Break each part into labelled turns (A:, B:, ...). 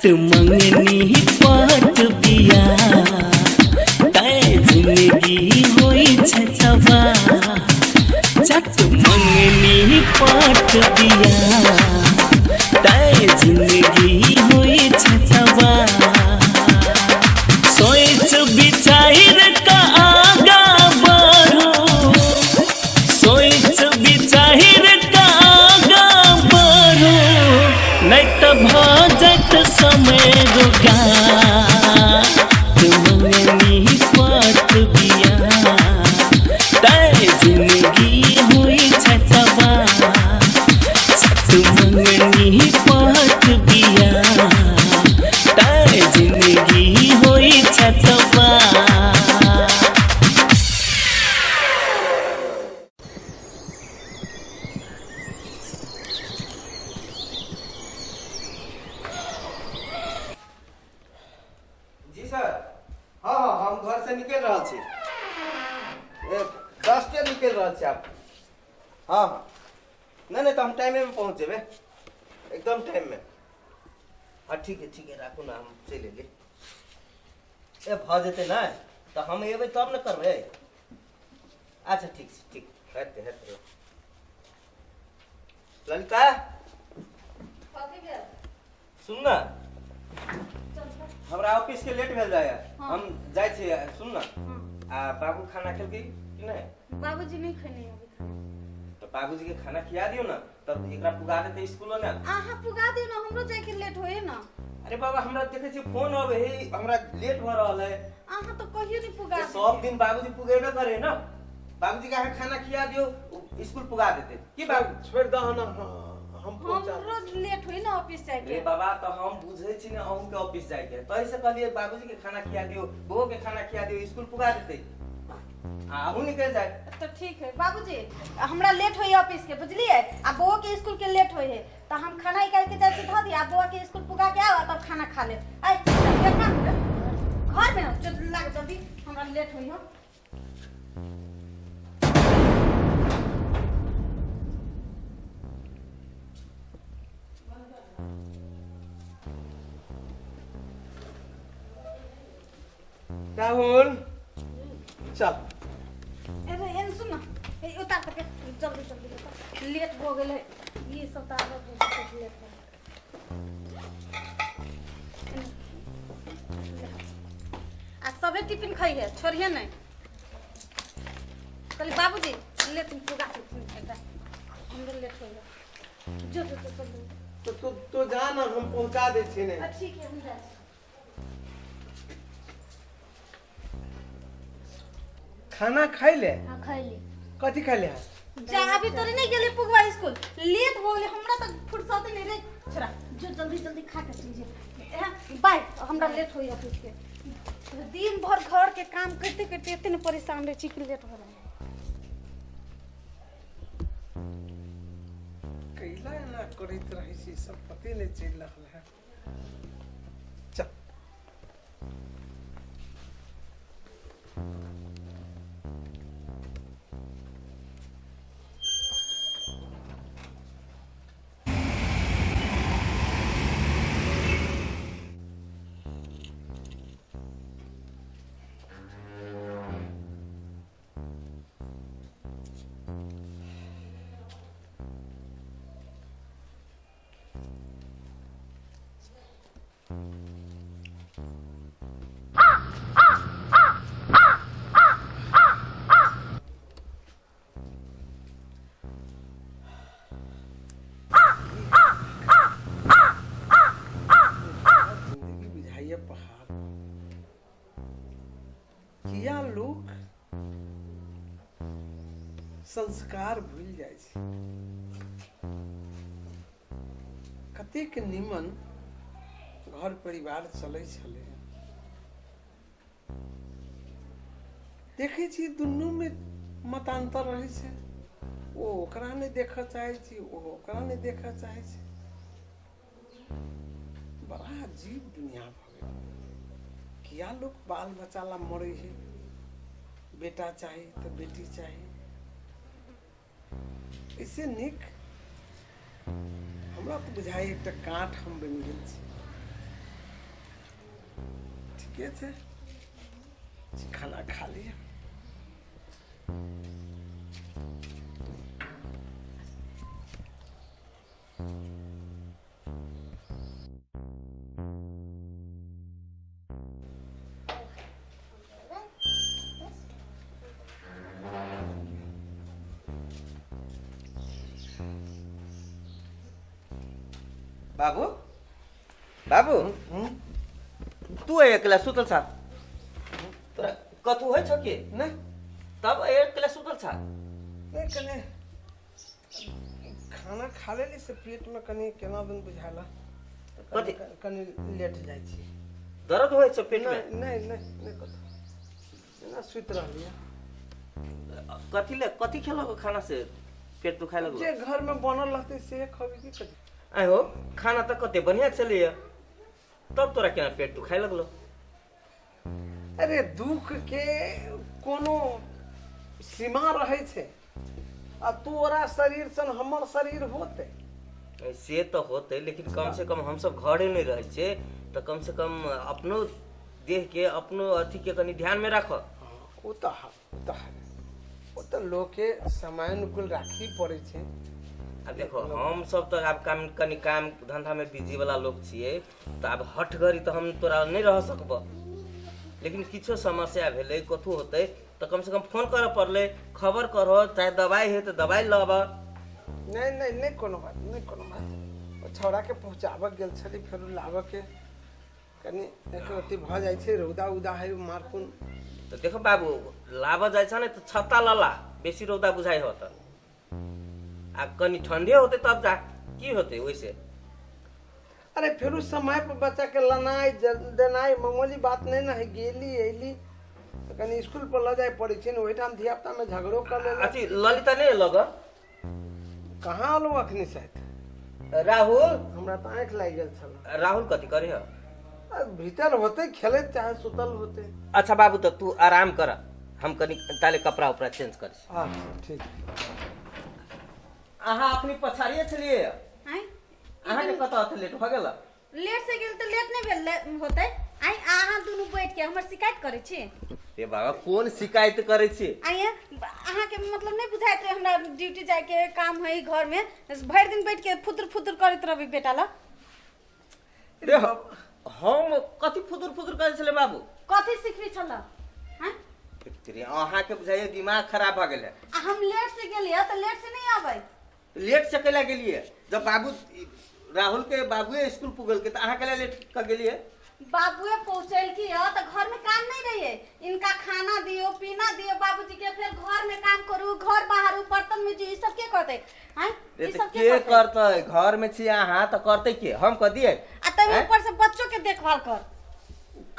A: चट मंगनी पात बिया तय जिंदगी होई छछवा चट मंगनी पात बिया तय जिंदगी होई छछवा सोच विचार का आगा बढ़ो सोच विचार का आगा बढ़ो नहीं तो भजत समय रुका मंगनी पात बिया तय जिंदगी हुई छछवा सत मंगनी पात बिया तय जिंदगी हुई छछवा।
B: जी सर हाँ हाँ हम घर से निकल रहा छी 10 के निकल रहा छी आप हाँ हाँ नहीं तो हम टाइम में पहुँच जेबे एकदम टाइम में हाँ ठीक है राखू ना हम चल एलिए ए भ जेते ना तो हम एबे तब न करबे अच्छा ठीक हेते ललिता सुन ना हमरा ऑफिस के लेट भेल जाय हम जाय छी सुन ना आ बाबू खाना खेल की नहीं
C: बाबूजी नहीं खने अभी
B: तो बाबूजी के खाना खिया दियो ना तब एकरा पुगा देते स्कूल ना
C: आहा पुगा दियो ना हमरो जाय के लेट होए ना
B: अरे बाबा हमरा देखे छी फोन आवे हे हमरा लेट भ रहल है
C: आहा तो कहियो नहीं पुगा
B: सब दिन बाबूजी पुगेबे करे ना बाबूजी का खाना खिया दियो स्कूल पुगा देते की बाबू
D: छोड़ दो ना हम पहुंचा
C: रोज लेट होई ना ऑफिस जाय
B: रे
C: के
B: बाबा तो हम बुझे छी ना अहू के ऑफिस जाय के तो ऐसे कहलिए बाबूजी के खाना खिया दियो बहू के खाना खिया दियो स्कूल पुगा देते आहू निकल जाए
C: तो ठीक है बाबूजी हमरा लेट होई ऑफिस के बुझलिए आ बो के स्कूल के लेट होई है तो हम खाना निकाल के जाय के ध दी आ बो के स्कूल पुगा के आओ तब खाना खा ले आई घर में चल लग जल्दी हमरा लेट होई हो
D: राहुल चल
C: अरे एन सुन ना ए उतार के जल्दी लेट हो गेले ये सब तार लेट आ सबे टिफिन खाई है छोड़िए नहीं कहली बाबूजी ले तुम पुगा हम लेट हो गया जो
D: तो जा ना हम पहुंचा दे छी ने
C: ठीक है हम जा
D: खाना खाई ले
C: हां खाई ले
D: कथी खाई ले
C: जा अभी तोरे नहीं गेले पुगवा स्कूल लेट हो गेले हमरा तो फुर्सत नहीं रे छोरा जो जल्दी खा के चीज बाय हमरा लेट होई ऑफिस के दिन भर घर के काम करते करते इतने परेशान रहे चिक लेट हो रहा
D: कैला ना करैत रही छी सब पते नहीं चल रहल है चल किया लोग संस्कार भूल जाए छै कतेक निमन घर परिवार चलै छलै देखे छी दुनू में मतांतर रहे छै ओ ओकरा नहीं देखा चाहे छी ओ ओकरा नहीं देखा चाहे छी बड़ा अजीब दुनिया भ गेल किया लोग बाल बच्चा ला मरे है बेटा चाहिए तो बेटी चाहिए इससे निक हमरा तो बुझाई एक काठ हम बन गेल छी ठीके छै, खाना खा लिया।
B: बाबू बाबू तू एकला सुतल छा? तोरा कतू होइ छ के?
D: नहीं
B: तब एकला सुतल छा?
D: नहीं कने खाना खा लेली से पेट में कनी केना दिन बुझाला,
B: कथी?
D: कनी लेट जाइ छी।
B: दर्द होइ छ पेट में?
D: नहीं नहीं नहीं कतौ ना सुत रहलिया।
B: कथी खेलक खाना से पेट दुखाए लगलो?
D: जे घर में बनल रहते से खबी की कथी।
B: आइ हो खाना त कते बढ़िया छलिए, तब तोरा केना पेट दुखाए लगलो?
D: अरे दुख के कोनो सीमा रहे छे, आ तोरा शरीर सन हमर शरीर होते।
B: से तो होते, लेकिन कम से कम हम सब घरे नहीं रहे छे, तो कम से कम अपनो देह के अपनो अथी के कनी ध्यान में रख।
D: वो तो लोग के समयानुकूल राखी पड़े छे।
B: अब देखो हम सब तो अब काम धंधा में बिजी वाला लोग छिए, तो अब हट गरी तो हम तोरा नहीं रह सकब, लेकिन किछो समस्या भेले कथु होते तो कम से कम फोन कर पड़ले, खबर करो, चाहे दवाई है तो दवाई लब।
D: नहीं नहीं नहीं कोनो बात नहीं, कोनो बात। वो छौड़ा के पहुंचाब गेल छली, फिर लाब के कनी एक रति भ जाय छे, रौदा उदा है मारकुन।
B: तो देखो बाबू लाब जाय छ ने तो छत्ता लला, बेसी रौदा बुझाई हो त आ कनी ठंडे होते तब जा की होते वैसे।
D: अरे फिर उस समय पर बच्चा के लनाई देनाई मामूली बात नहीं ना है। गेली ऐली तो कनी स्कूल पर ल जाए पड़े छे, ओहि ठाम धिया पुता में झगड़ो कर ले।
B: अच्छी ललिता नहीं लग?
D: कहाँ आलो अखनी शायद?
B: राहुल
D: हमरा तो आंख लाग गेल छल।
B: राहुल कथी करे है?
D: भीतर होते खेले चाहे सुतल होते।
B: अच्छा बाबू तो तू आराम कर, हम कनी ताले कपड़ा उपड़ा चेंज कर।
D: हाँ ठीक।
B: अहाँ अपनी पछाड़िए छलिए,
C: आइ
B: अहाँ के कत लेट भ गेल?
C: लेट से गेल तो लेट नहीं भेल होते। आई अहाँ दुनू बैठ के हमर शिकायत करे छी?
B: ए बाबा कोन शिकायत करे छी?
C: आइए अहाँ के मतलब नहीं बुझाइत रहे हमरा ड्यूटी जाए के काम है घर में, भर दिन बैठ के फुदुर फुदुर करत रहबे बेटा ला।
B: देख हम कथी फुदुर फुदुर करे छले बाबू?
C: कथी सिखबी छला? हैं
B: तेरे अहाँ के बुझाइए दिमाग खराब भ गेल है।
C: हम लेट से गेलिए तो लेट से नहीं आबै।
B: लेट से केला गेलिए? जब बाबू राहुल के बाबूए स्कूल पुगल के, तो अहाँ केला लेट क गेलिए?
C: बाबूए पहुंचल की है तो घर में काम नहीं रहिए, इनका खाना दियो पीना दियो बाबूजी के, फिर घर में काम करू, घर बाहर बर्तन में जी सब के करते हैं? ये सब
B: के करते? घर में छी अहाँ तो करते के, हम क दिए?
C: आ तब ऊपर से बच्चों के देखभाल कर।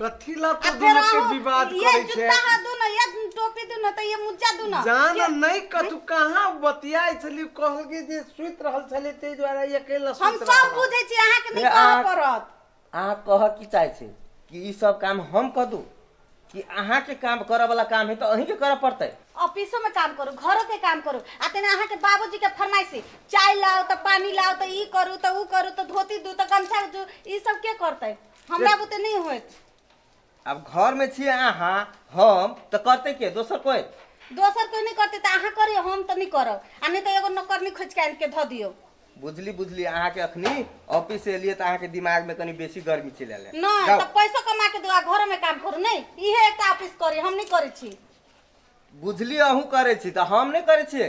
D: कथी ला तो दोनों के विवाद करे
C: ये
D: छे?
C: जूता हा दू ना, ये टोपी दू ना, तो ये मुज्जा दू ना।
D: जान नहीं कतु कहाँ बतियाई छली, कहल के जे सुत रहल छले ते द्वारा ये केला सुत
C: हम
D: रहल।
C: सब बुझे छी, अहाँ के नहीं कह पड़त।
B: अहाँ कह की चाहे छे कि ई सब काम हम क दू कि अहाँ के काम करे वाला काम है तो अहीं के करे पड़ते?
C: ऑफिसों में काम करू, घरों के काम करू, आ तेने अहाँ के बाबूजी के फरमाइशी चाय लाओ तो पानी लाओ तो ई करू तो ऊ करू तो धोती दू तो गमछा दू, ई सब के करते? हमरा बुते नहीं होत।
B: अब घर में छी अहाँ हम तो करते के, दोसर कोई?
C: दोसर कोई नहीं करते तो अहाँ करियो, हम तो नहीं करब। आ नहीं तो एगो नौकरनी खोज के आन के ध दियो।
B: बुझली अहाँ के अखनी ऑफिस से एलिए तो अहाँ के दिमाग में कनी बेसी गर्मी चले आले।
C: नहीं तो पैसा कमा के दुआ घर में काम करू, नहीं इहे एक ऑफिस करी, हम नहीं करे छी।
B: बुझली अहूँ करे छी तो हम नहीं करे छी,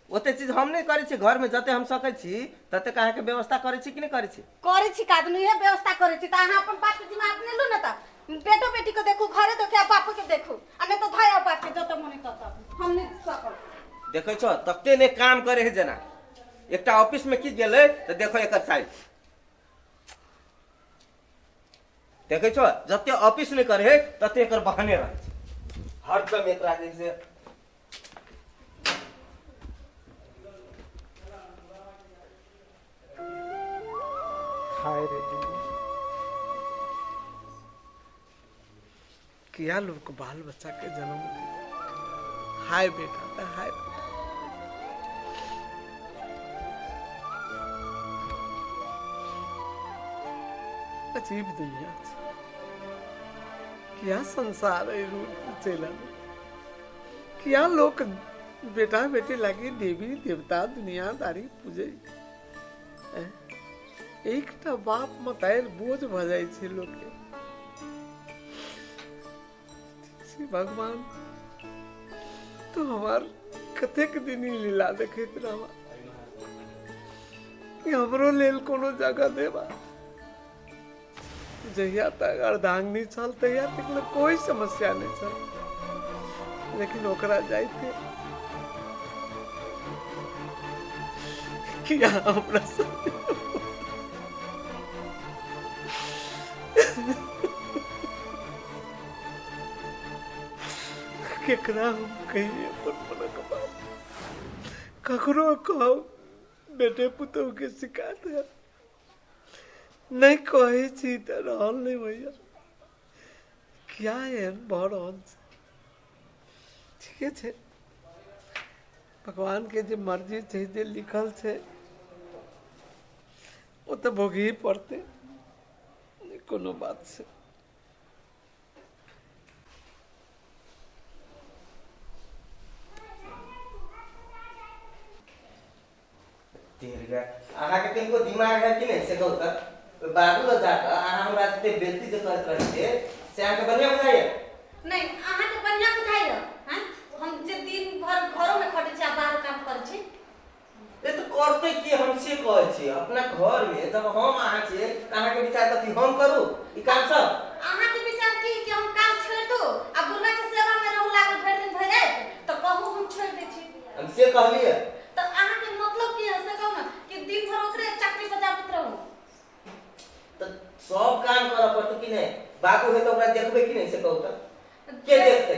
B: ओते चीज हम नहीं करे छी। घर में जते हम सके छी तते अहाँ के व्यवस्था करे छी कि नहीं करे छी?
C: करे छी कादनु इहे व्यवस्था करे छी। तो अहाँ अपन बात के दिमाग में लू ना, तो बेटो बेटी को देखू, घरे देखू, आ बापू के देखू, आ नहीं तो धाया बात के जत मने तत हम नहीं सकब।
B: देखै छो तते ने काम करे है जना, एकटा ऑफिस में की गेले तो देखो एकर साइज देखै छो, जते ऑफिस नहीं करे है तते एकर बहाने रहे छै, हरदम एकरा जैसे।
D: हाय रे किया लोग को बाल बच्चा के जन्म दिया। हाय बेटा, हाय बेटा। अजीब दुनिया छै। क्या संसार है चला क्या लोग बेटा बेटी लगी देवी देवता दुनियादारी पूजे एक बाप मतायर बोझ भ जाए छे लोग के भगवान तो हमार कतेक दिन ही लीला देखत रहा कि हमरो लेल कोनो जगह देवा जहिया तक अर्धांगिनी चल तहिया तक कोई समस्या नहीं चल लेकिन ओकरा जाइते किया हमरा केकरा हम कहिए अपन मनक बात ककरो कहो बेटे पुतोह के शिकायत है नहीं कहे छी त रहल नहीं भैया क्या है बड़ अंश ठीक है भगवान के जो मर्जी छे जे लिखल छे वो तो भोगी पड़ते कोनो बात से
B: अहाँ के किनको दिमाग है कि नहीं से कहू त बाबू ल जाकर अहाँ हमरा ते बेइज्जती जे कर छे से अहाँ के बढ़िया बुझाइए
C: नहीं अहाँ के बढ़िया बुझाइए हैं हम जे दिन भर घरों में खटे छी आ बाहर काम करे छी
B: ये तो करते कि हम से कहै छी अपना घर में जब हम अहाँ छे अहाँ के विचार कथि हम करू ई काम सब
C: अहाँ के विचार की कि हम काम छोड़ दो आ बुढ़ा के सेवा में रहू लागल भर दिन भर जाए तो कहू हम छोड़ दे छी
B: हम से कहलिए
C: तो अहाँ के मतलब की है से कहू ना कि दिन भर ओकरे चक्री बजाबत रहू
B: तो सब काम करऽ पड़त कि नहीं बाबू है तो ओकरा देखबे कि नहीं से कहू त के देखते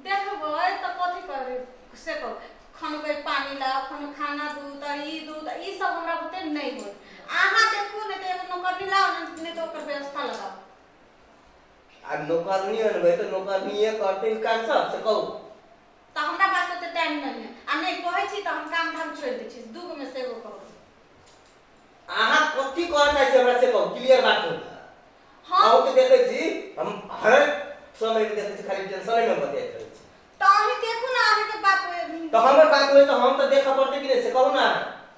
C: देखबै तो कथि करबे से कहू खानो के पानी ला खानो खाना दूध ई सब हमरा बुते नहीं होय अहाँ देखू ने तो एगो नौकरी लाओ ने तो ओकर व्यवस्था लगाओ
B: आ नौकरनी अनबै तो नौकरनीए करते काम सब से कहू
C: तो हमरा पास ओते टाइम नहीं है आ नहीं कहै छी तो हम काम धाम छोड़ दै छी दू गो में से एगो करू
B: अहाँ कथि कहै छै हमरा से कहू क्लियर बात हो
C: हां
B: अहू के देखै छी हम हर समय में देखै छी खाली टेंशन में बतियाइत रहै छी
C: तो अहीं देखू ना अहाँ के बाप
B: तो हमर बात होय तो हम तो देखा पड़ते कि नहीं से कहू ना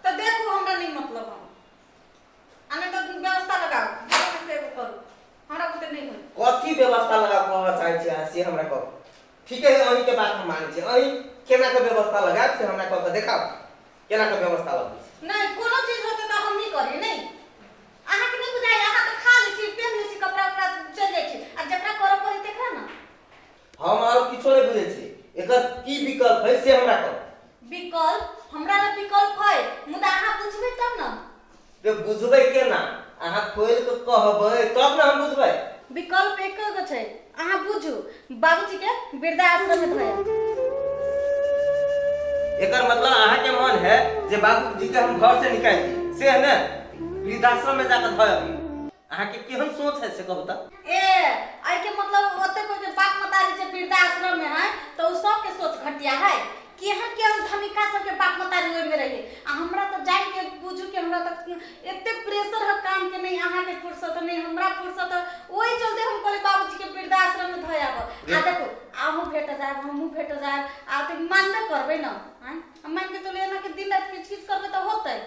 C: तो देखू हमरा नहीं मतलब हम आने तो व्यवस्था लगाओ दू गो में से एगो करू हमरा बुते नहीं होय
B: कथि व्यवस्था लगा कहऽ चाहै छी से हमरा कहू ठीक है अहीं के बात हम मानै छी अहीं केना के व्यवस्था लगाब से हमरा कह के देखाओ केना के व्यवस्था लगाब
C: नहीं कोनो चीज होते तो हम नहीं करिए नहीं अहाँ के नहीं बुझाई अहाँ तो खा लै छी पेन लै छी कपड़ा उपड़ा चल जाइ छी आ जकरा करऽ पड़ी तकरा ना
B: हम आरो किछो नहीं बुझै छी एकर की विकल्प है से हमरा कहू
C: विकल्प हमरा ला विकल्प है मुदा अहाँ बुझबै तब ना
B: ते बुझबै केना अहाँ खोल के कहबै तब ना हम बुझबै
C: विकल्प एक गो छै अहाँ बुझू बाबूजी के वृद्धाश्रम में धोया
B: एकर मतलब अहाँ के मन है जे बाबूजी के हम घर से निकाल दी से है ना वृद्धाश्रम में जाकर धोयब अहाँ के केहन सोच है से कहू त
C: आई के मतलब ओते कोई के बाप मतारी जे वृद्धाश्रम में है तो उ सब के सोच घटिया है केहन केहन धमिका सब के बाप मतारी ओइ में रहिए आ हमरा तो जाय के बुझू के हमरा तो एते प्रेशर है काम के नहीं अहाँ के फुर्सत नहीं हमरा फुर्सत ओइ चलते हम कहले बाबूजी के वृद्धाश्रम में धोयाब आ देखो आहू भेट जाए हमहू भेट जाए आ त मानबे करबे न हैं मान के तो लेना के दिन रात किछ करबे तो होतै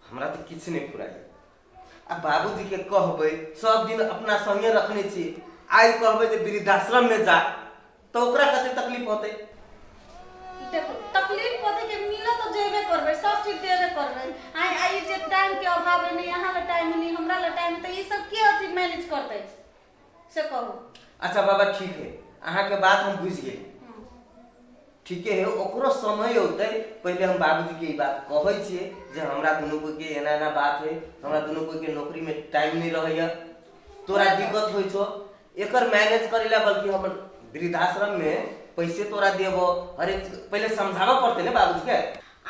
B: हमरा तो किछ नहीं फुराई आ बाबूजी के कहबै सब दिन अपना संगे रखने छी आई कहबै जे वृद्धाश्रम में जा तो ओकरा कते तकलीफ होतै
C: देखो तकलीफ होते के मिला तो जेबे करबे सब चीज देबे करबे आई जे टाइम के अभाव है नहीं यहाँ ला टाइम नहीं हमरा ला टाइम तो ये सब के अथी मैनेज करते से कहू
B: अच्छा बाबा ठीक है अहाँ के बात हम बुझ गेली ठीक है ओकरो समय होते पहले हम बाबूजी के ई बात कहै छियै जे हमरा दुनू को के एना एना बात है हमरा दुनू को के नौकरी में टाइम नहीं रहैया तोरा दिक्कत होइ छो एकर मैनेज करेला बल्कि हम वृद्धाश्रम में पैसे तोरा देबो अरे पहले समझावा पड़ते ने बाबूजी के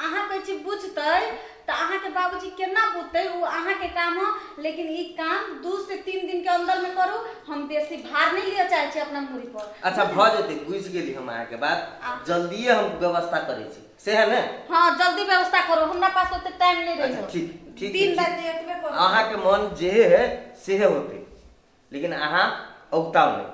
C: अहाँ कहै छी बुझतै तो अहाँ के बाबूजी केना बुझतै वो अहाँ के काम है लेकिन ई काम 2 से 3 दिन के अंदर में करू हम बेसी भार नहीं लिया चाहे छी अपना मुरी पर
B: अच्छा भ जेतै बुझ गेली हम अहाँ के बात जल्दीए हम व्यवस्था करै छी से है ने
C: हां जल्दी व्यवस्था करो हमरा पास ओते टाइम नहीं रही
B: ठीक ठीक
C: दिन रात एतबे करो
B: अहाँ के मन जे है से होते लेकिन अहाँ औगताव नहीं।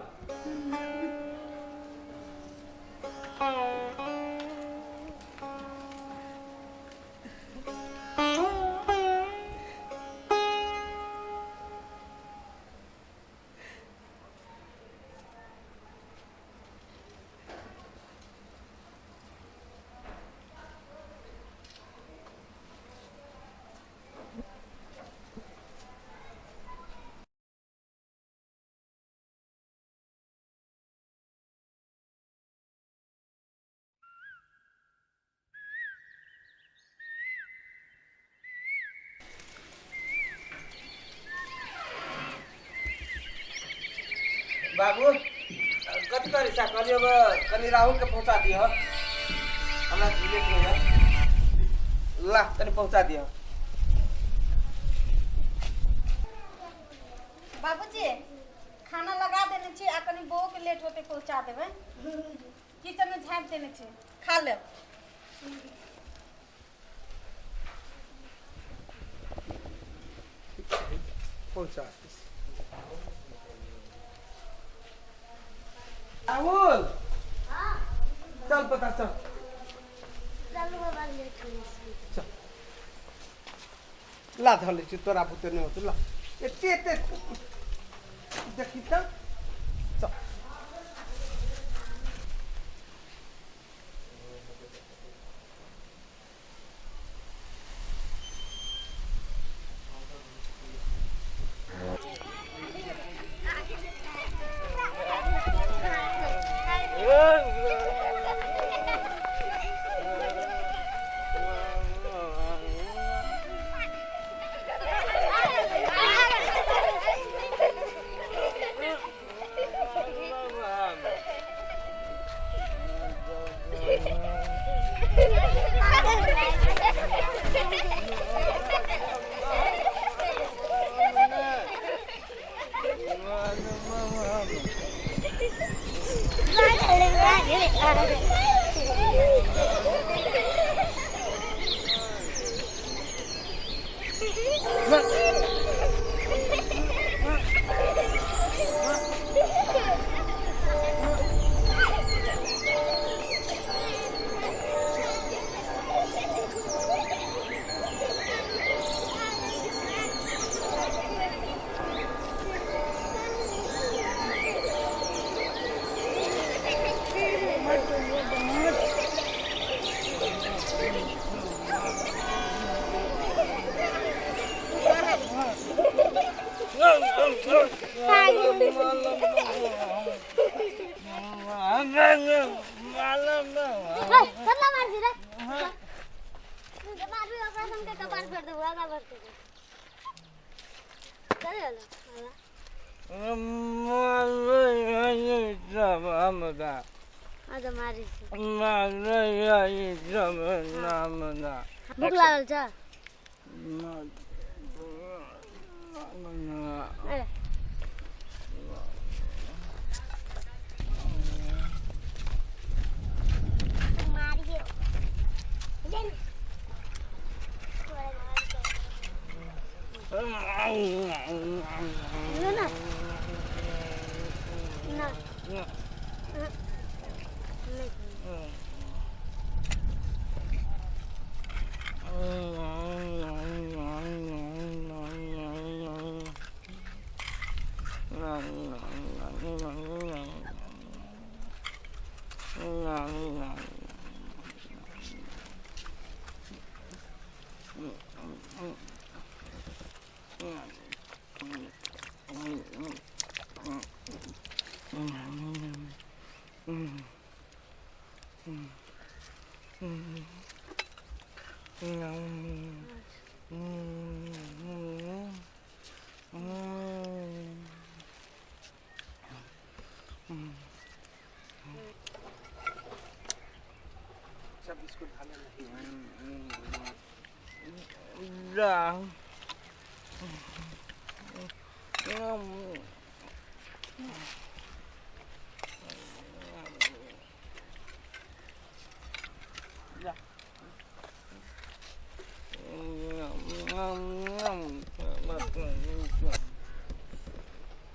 B: बाबू कथी करी सा कहलियो कनी राहुल के पहुंचा दियो, हमरा लेट हो जा। ला तनी पहुंचा दियो।
C: बाबूजी खाना लगा देने छी आ कनी बहू के लेट होते पहुंचा देबै। किचन में झाँप देने छी, खा ले।
D: पहुंचा
B: राहुल
C: हां
B: चल पता चल
C: चल बाबा लेट हो
D: चल ला धले छी तोरा बुते नहीं होत ला
B: एते देखी त
D: चल
E: भूख लागल छ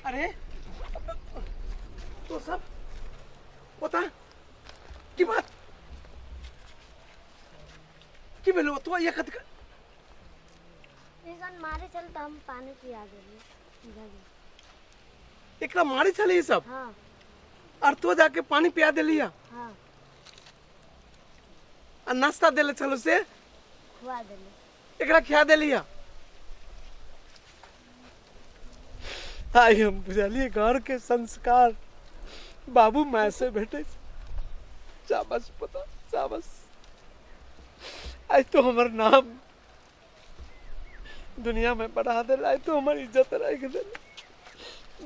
D: अरे भेलो तो ये कत
E: इंसान मारे चल तो हम पानी पिया देंगे।
D: एकरा मारे चले ये सब
E: हाँ
D: और तो जाके पानी पिया दे लिया
E: हाँ
D: और नाश्ता देले चलो से
E: खुआ देंगे।
D: एकरा खिया दे लिया। आई हम बुझलिए घर के संस्कार बाबू माय से भेटे शाबाश पता शाबाश। आज तो हमार नाम दुनिया में बढ़ा दे आज तो हमारी इज्जत रख दे।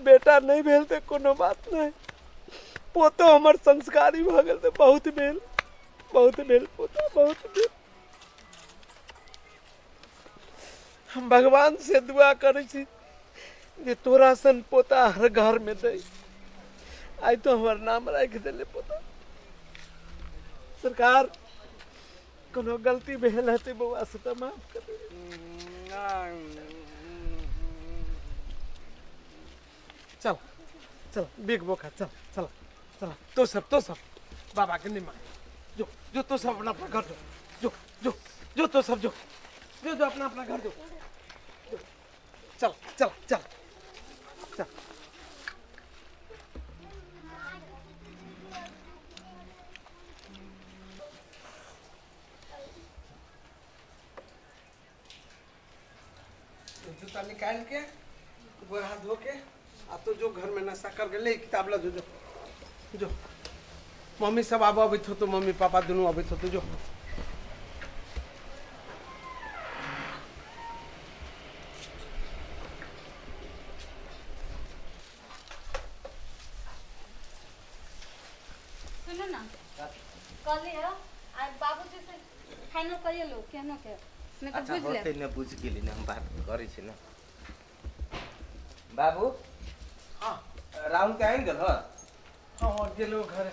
D: बेटा नहीं भेल तो कोनो बात नहीं पोतो हमार संस्कारी भ गेल तो बहुत भेल पोता बहुत भेल। हम भगवान से दुआ करे छी जे तोरा सन पोता हर घर में दे। आज तो हमार नाम रख देले पोता। सरकार कोनो गलती भेल है तो बउआ से तो माफ कर दे। चल चल बिग बोखा चल चल चल तो सब बाबा के नहीं माने जो जो तो सब अपना घर जो जो जो तो सब जो जो जो अपना घर जो चल चल चल चल। जूता निकाल के वो हाथ धो के आ तो जो घर में नाश्ता कर ले किताब ला जो जो जो मम्मी सब आबो अभी तो मम्मी पापा दोनों अभी तो जो
C: सुनो ना कल है आज बाबूजी से फाइनल करिए लो केनो के मैं तो
B: अच्छा
C: बुझ ले
B: होते न बुझ गेली ना हम बात करै छी ना बाबू।
D: हाँ
B: राहुल के आइन गेल ह
D: हाँ और जे लोग घर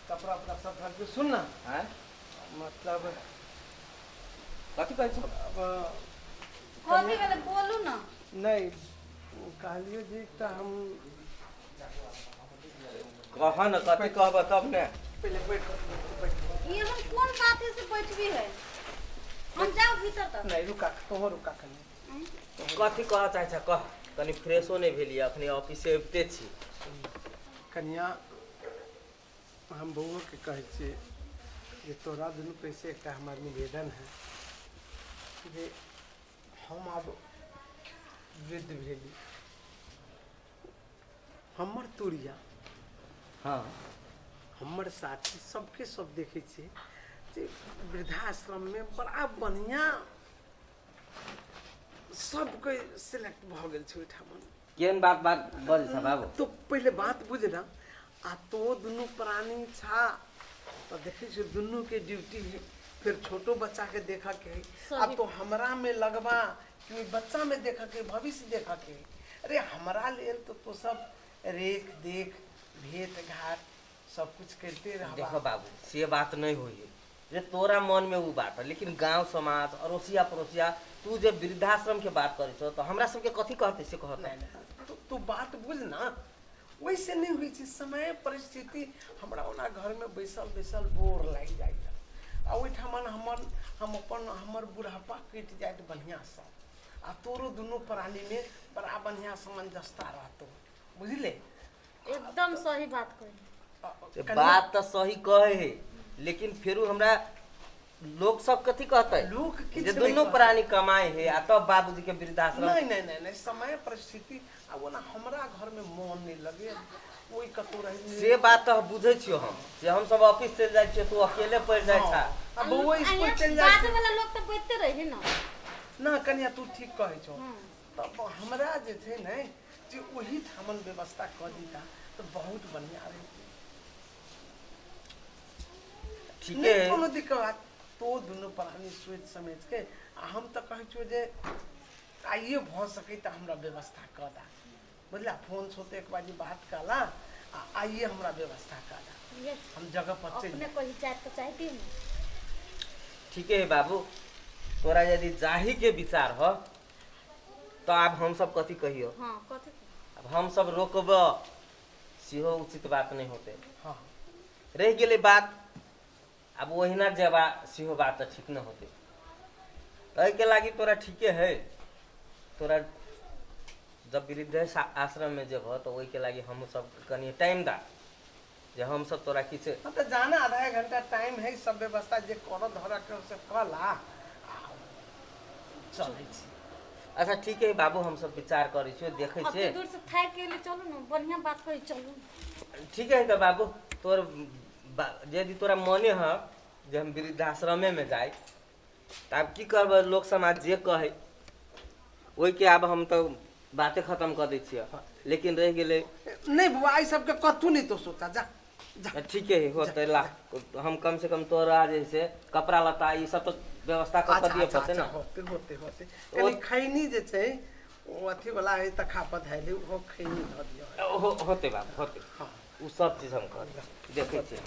D: कपड़ा उपड़ा सब धर के सुन ना
B: हैं
D: मतलब
B: कथि कहै छी
D: अब
C: कथी वाला बोलू ना
D: नहीं कहलियो जी तो हम
B: कह न कथि कहब तब ने
D: पहले बैठ
C: ये हम कौन बात है से बैठबी है हम जाओ भीतर तक
D: नहीं रुका तो रुका कनी
B: कथि कह चाहै छ कह कनी फ्रेशो नहीं भेलिए अखनी ऑफिस से अबिते छी।
D: कन्या हम बउआ के कहे छे जे तोरा दुनू पैसे एक हमार निवेदन है जे हम अब वृद्ध भेली हमर तुरिया
B: हाँ
D: हमर साथी सबके सब देखे छे जे वृद्धाश्रम में बड़ा बढ़िया सबके सिलेक्ट भ गेल छे ओइठाम।
B: केहन बात बोल छ बाबू
D: तो पहले बात बुझ ना आ तो दुनू प्राणी छा तो देखे छे दुनू के ड्यूटी है फिर छोटो बच्चा के देखा के आ तो हमरा में लगवा कि बच्चा में देखा के भविष्य देखा के अरे हमरा लेल तो सब रेख देख भेंट घाट सब कुछ करते रह।
B: देखो बाबू से बात नहीं होई जे तोरा मन में वो बात है लेकिन गांव समाज अड़ोसिया पड़ोसिया तू जब वृद्धाश्रम के बात करे छो तो हमरा सबके कथी कहते से कहता है
D: तो बात बुझ ना वैसे नहीं हुई थी समय परिस्थिति हमरा ओना घर में बैसल बैसल बोर लाग जाइए आ ओहिठामन हम अपन हमर बुढ़ापा कटि जाए बढ़िया से आ तोरो दुनू प्राणी में बड़ा बढ़िया सामंजस्यता रहतो बुझले।
C: एकदम सही बात कही
B: बात तो सही कहे है लेकिन फिर हमरा लोग सब कथी कहते
D: लोग किछ
B: जे
D: नहीं
B: दोनों
D: कहते।
B: प्राणी कमाए है आ तब बाबूजी के वृद्धाश्रम
D: नहीं समय परिस्थिति आ ओना हमरा घर में मन नहीं लगे कोई कतो रही
B: से बात तो बुझे छियो हम जे हम सब ऑफिस चल जाय छियो तू अकेले पड़ जाय छा
D: अब वो स्कूल चल
C: बात
D: जाए
C: वाला लोग तो बैठते रहे ना
D: ना कन्या तू ठीक कहे छो तब हमरा जे थे ने जे वही थामन व्यवस्था कर दीता तो बहुत बढ़िया रही।
B: ठीक
D: नहीं
B: है
D: कोनो दिक्कत तो दुनू प्राणी सोच समझ के आ हम तो कहे छो जे आइए भ सके तो हमरा व्यवस्था कर दा बुझला फोन सोते एक बाजी बात कला आ आइए हमरा व्यवस्था कर दा हम जगह पर चल
C: अपने को हिचात तो चाहती हूँ
B: ठीक है बाबू तोरा यदि जाही के विचार हो तो अब हम सब कथी कहियो
C: हाँ कथी
B: अब हम सब रोकब सेहो उचित बात नहीं होते
D: हाँ
B: रह गेले बात अब ओहिना जेबा सेहो बात तो ठीक न होते तय के लागी तोरा ठीके है। तोरा जब वृद्ध आश्रम में जब तो वही के लागी हम सब कनी टाइम दा जे हम सब तोरा किसे
D: हाँ तो जाना आधा एक घंटा टाइम है, सब व्यवस्था जे कर धरा के से कला चलै छी।
B: अच्छा ठीक है बाबू, हम सब विचार करै छियै, देखै
C: अब
B: छियै।
C: दूर से थाक के लिए चलो ना, बढ़िया बात करी चलो।
B: ठीक है तो बाबू, तोर यदि तोरा मने है जे हम वृद्धाश्रमे में जाए तो आब की करबै, लोक समाज जे कहे ओहि के आब हम तो बातें खत्म कर दै छियै। लेकिन रह गेलै
D: नहीं बुआ, आई सबके कथू नहीं तो सोचा जा जा।
B: ठीक है होते ला, हम कम से कम तोरा जैसे कपड़ा लत्ता ये सब तो व्यवस्था कर दिए पड़ते ना।
D: होते होते होते कनी खैनी जे छै ओ अथी वाला है तखा पधाइले ओ खैनी ध दियो।
B: होते बाबू होते,
D: हाँ
B: उ सब चीज हम कर देखे छियै।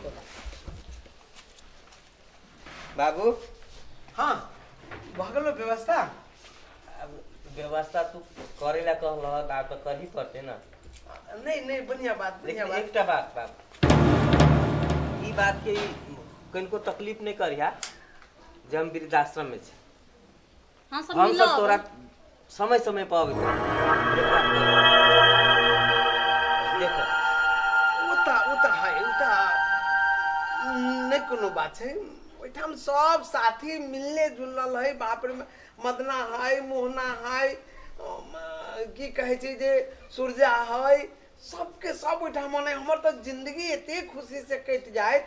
B: बाबू
D: हाँ भऽ गेलो व्यवस्था।
B: अब व्यवस्था तू करे ला कहल त आब तो कर ही पड़ते ना।
D: नहीं नहीं बढ़िया बात बढ़िया
B: लेकिन
D: बात।
B: एकटा बात बाबू, ई बात के कनको तकलीफ नहीं करिया जे हम वृद्धाश्रम में छी।
C: हाँ सब
B: हम
C: मिलो
B: सब तोरा समय समय पर आबै देखो।
D: उता है उता नहीं कोनो बात है। ओइठाम सब साथी मिलले जुलल है। बाप रे, मदना है, मोहना है, की कहे छै जे सूर्या है, सबके सब ओइठाम मने हमर तो जिंदगी एते खुशी से कट जाए।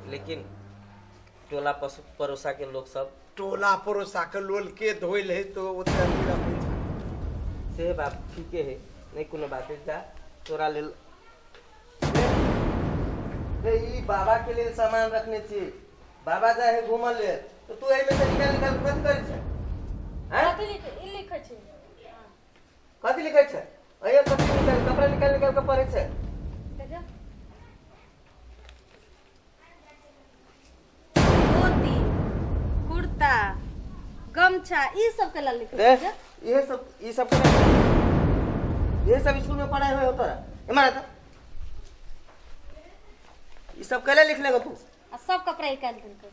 B: लेकिन टोला पड़ोसा के लोग सब
D: टोला पड़ोसा के लोल के धोइल है तो ओते
B: से बात ठीके है, नहीं कोनो बात है। जा तोरा लेल ई बाबा के लिए सामान रखने छी, बाबा जाए है घूमल ले तो तू एहि में से निकाल निकाल कथि करै छै? हैं
C: लिखै छै
B: कथि लिखै छै? अइया कथि निकाल कपड़ा निकाल निकाल के पढ़ै छै।
C: धोती कुर्ता गमछा ई सब के ला लिखै
B: रे
C: छै।
B: ये सब स्कूल में पढ़ाई हुए होता है इमारत ये सब कैले लिख लेगा तू?
C: आ सब कपड़ा निकाल देलकै।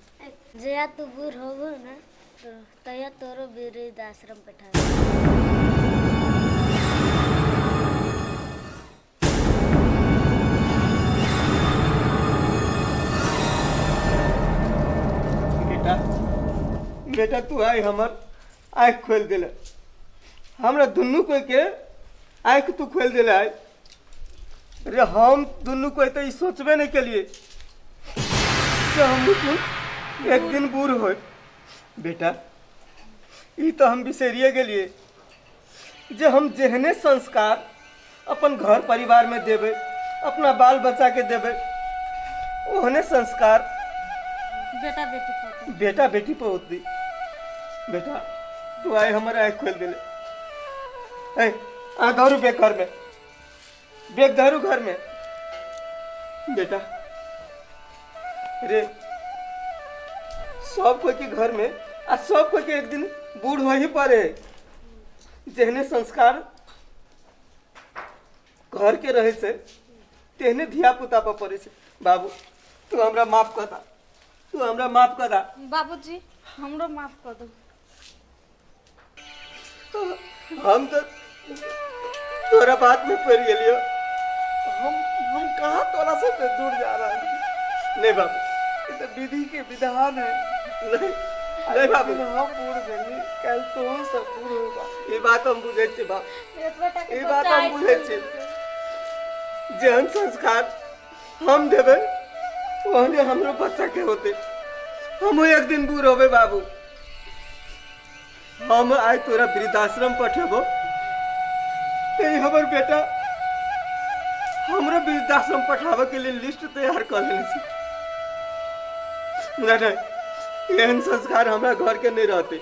E: जया तू बूढ़ होबो ना तो तया तोरो वृद्धाश्रम बैठा।
D: बेटा बेटा तू आई हमर आँख खोल दिले, हमरा दुनू कोई के आँख तू खोल दिले। आई अरे हम दुनू कोई तो सोचबे नहीं केलिए कि हम एक दिन बूढ़ हो। बेटा ई तो हम बिसरिए गेलिए जे हम जेहने संस्कार अपन घर परिवार में देवे, अपना बाल बच्चा के देवे, ओहने संस्कार बेटा बेटी पे होती। बेटा तू आए हमारे आँख खोल दिले। आ धरू बेग घर में, बेग धरू घर में। बेटा रे सब कोई के घर में आ सब कोई के एक दिन बूढ़ हो ही पड़े। जेहने संस्कार घर के रहे से तेहने धिया पुता पर पड़े से। बाबू तू हमरा माफ कर दा, तू हमरा माफ कर दा।
C: बाबूजी हमरो माफ कर दो।
D: हम तो तोरा बात में पड़ गेलियो। हम कहाँ तोरा से दूर जा रहा है। नहीं बाबू, ये तो विधि के विधान है। नहीं बाबू, हम बूढ़ गए, कल तो सब बूढ़ होगा। ये बात हम बुझे छे बाप, ये बात हम बुझे छे। जेहन संस्कार हम देवे ओहने हमरो बच्चा के होते। हम एक दिन बूढ़ होबे बाबू। हम आज तोरा वृद्धाश्रम पठेबो ते हमर बेटा हमरो वृद्धाश्रम पठावे के लिए लिस्ट तैयार कर लेने छी। नहीं एहन संस्कार हमरा घर के नहीं रहते।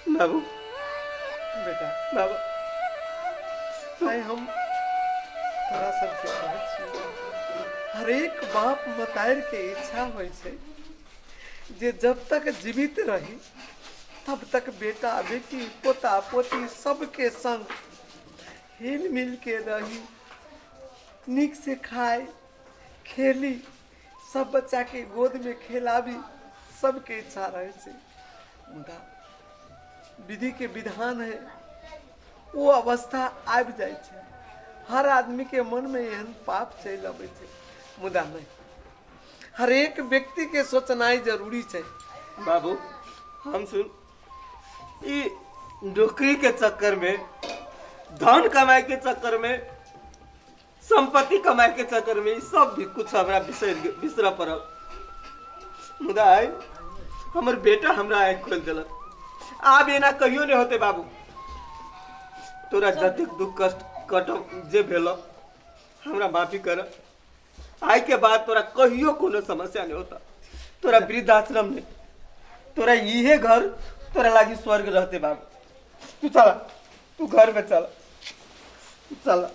D: बाबू बेटा बाबू आई हम तोरा सबके कहै छी, हर एक बाप मतार के इच्छा होय छै जे जब तक जीवित रही तब तक बेटा बेटी पोता पोती सबके संग हिल मिल के रही, निक से खाए खेली, सब बच्चा के गोद में खेलाबी, सबके इच्छा रहे छै। मुदा विधि के विधान है, वो अवस्था आबि जाए छै। हर आदमी के मन में एहन पाप चल अबै छै, मुदा नहीं, हर एक व्यक्ति के सोचनाई जरूरी छै।
B: बाबू हम सुन, ई नौकरी के चक्कर में, धन कमाए के चक्कर में, संपत्ति कमाए के चक्कर में, ई सब भी कुछ हमरा बिसरा पड़ल। मुदा आई हमर बेटा हमरा आँख खोल दिलक। आब एना कहियो नहीं होते बाबू। तोरा जतेक दुख कष्ट कटब जे भेल हमरा माफी कर। आई के बाद तोरा कहियो कोनो समस्या नहीं होता। तोरा वृद्धाश्रम में, तोरा इहे घर तोरा लागी स्वर्ग रहते बाबू। तू चला, तू घर में चला, चला।